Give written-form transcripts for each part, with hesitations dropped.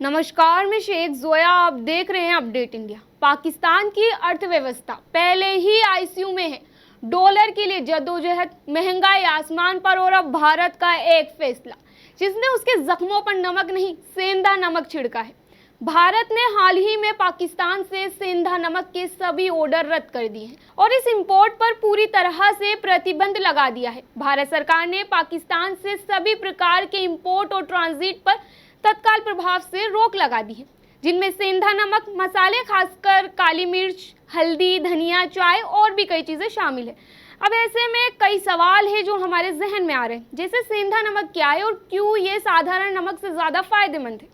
नमस्कार, मैं शेख जोया। आप देख रहे हैं अपडेट इंडिया। पाकिस्तान की अर्थव्यवस्था पहले ही आईसीयू में है। डॉलर के लिए जद्दोजहद, महंगाई आसमान पर, और अब भारत का एक फैसला जिसने उसके जख्मों पर नमक नहीं सेंधा नमक छिड़का है। भारत ने हाल ही में पाकिस्तान से सेंधा नमक के सभी ऑर्डर रद्द कर दिए हैं और इस इंपोर्ट पर पूरी तरह से प्रतिबंध लगा दिया है। भारत सरकार ने पाकिस्तान से सभी प्रकार के इंपोर्ट और ट्रांजिट पर तत्काल प्रभाव से रोक लगा दी है, जिनमें सेंधा नमक, मसाले खासकर काली मिर्च, हल्दी, धनिया, चाय और भी कई चीजें शामिल है। अब ऐसे में कई सवाल है जो हमारे जहन में आ रहे हैं, जैसे सेंधा नमक क्या है और क्यों ये साधारण नमक से ज्यादा फायदेमंद है।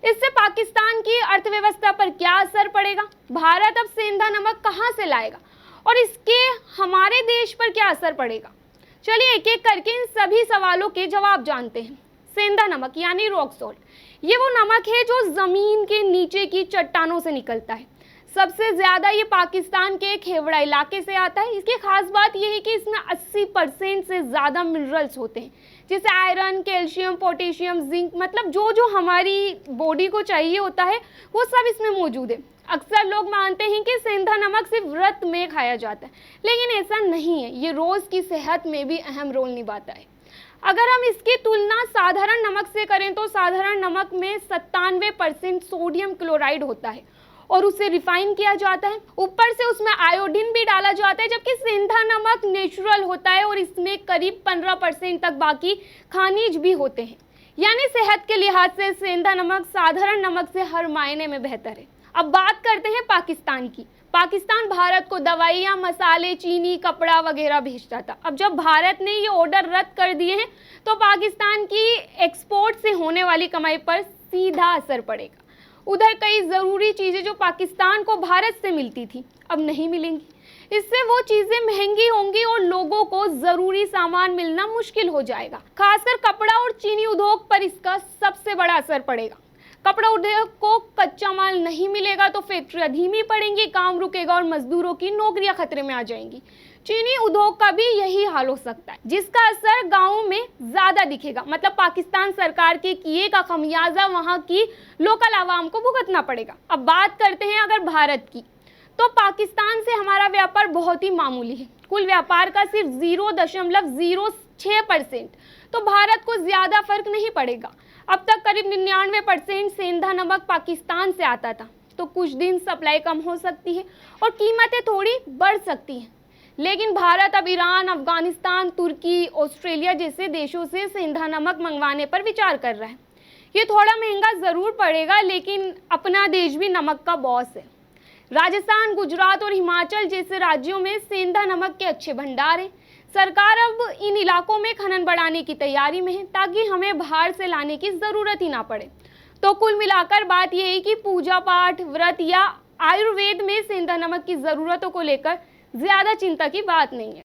इससे पाकिस्तान की अर्थव्यवस्था पर क्या असर पड़ेगा, भारत अब सेंधा नमक कहां से लाएगा और इसके हमारे देश पर क्या असर पड़ेगा। चलिए एक एक करके इन सभी सवालों के जवाब जानते हैं। सेंधा नमक यानी रॉक सॉल्ट, ये वो नमक है जो जमीन के नीचे की चट्टानों से निकलता है। सबसे ज्यादा ये पाकिस्तान के खेवड़ा इलाके से आता है। इसकी खास बात यह है कि इसमें 80% से ज्यादा मिनरल्स होते हैं, जैसे आयरन, कैल्शियम, पोटेशियम, जिंक, मतलब जो जो हमारी बॉडी को चाहिए होता है वो सब इसमें मौजूद है। अक्सर लोग मानते हैं कि सेंधा नमक सिर्फ व्रत में खाया जाता है, लेकिन ऐसा नहीं है। ये रोज की सेहत में भी अहम रोल निभाता है। अगर हम इसकी तुलना साधारण नमक से करें तो साधारण नमक में 97% सोडियम क्लोराइड होता है और उसे रिफाइन किया जाता है। ऊपर से उसमें आयोडीन भी डाला जाता है, जबकि सेंधा नमक नेचुरल होता है और इसमें करीब 15% तक बाकी खनिज भी होते हैं। यानी सेहत के लिहाज से सेंधा नमक साधारण नमक से हर मायने में बेहतर है। अब बात करते हैं पाकिस्तान की। पाकिस्तान भारत को दवाइयाँ, मसाले, चीनी, कपड़ा वगैरह भेजता था। अब जब भारत ने ये ऑर्डर रद्द कर दिए हैं तो पाकिस्तान की एक्सपोर्ट से होने वाली कमाई पर सीधा असर पड़ेगा। उधर कई ज़रूरी चीज़ें जो पाकिस्तान को भारत से मिलती थी अब नहीं मिलेंगी। इससे वो चीज़ें महंगी होंगी और लोगों को ज़रूरी सामान मिलना मुश्किल हो जाएगा। खासकर कपड़ा और चीनी उद्योग पर इसका सबसे बड़ा असर पड़ेगा। कपड़ा उद्योग को कच्चा माल नहीं मिलेगा तो फैक्ट्रियां धीमी पड़ेंगी, काम रुकेगा और मजदूरों की नौकरियां खतरे में आ जाएंगी। चीनी उद्योग का भी यही हाल हो सकता है, जिसका असर गांवों में ज्यादा दिखेगा। मतलब पाकिस्तान सरकार के किए का खमियाजा वहां की लोकल आवाम को भुगतना पड़ेगा। अब बात करते हैं अगर भारत की, तो पाकिस्तान से हमारा व्यापार बहुत ही मामूली है। कुल व्यापार का सिर्फ 0.06%, तो भारत को ज्यादा फर्क नहीं पड़ेगा। अब तक करीब 99% सेंधा नमक पाकिस्तान से आता था, तो कुछ दिन सप्लाई कम हो सकती है और कीमतें थोड़ी बढ़ सकती हैं। लेकिन भारत अब ईरान, अफगानिस्तान, तुर्की, ऑस्ट्रेलिया जैसे देशों से सेंधा नमक मंगवाने पर विचार कर रहा है। ये थोड़ा महंगा ज़रूर पड़ेगा, लेकिन अपना देश भी नमक का बॉस है। राजस्थान, गुजरात और हिमाचल जैसे राज्यों में सेंधा नमक के अच्छे भंडार हैं। सरकार अब इन इलाकों में खनन बढ़ाने की तैयारी में है, ताकि हमें बाहर से लाने की ज़रूरत ही ना पड़े। तो कुल मिलाकर बात यह है कि पूजा पाठ, व्रत या आयुर्वेद में सेंधा नमक की ज़रूरतों को लेकर ज़्यादा चिंता की बात नहीं है।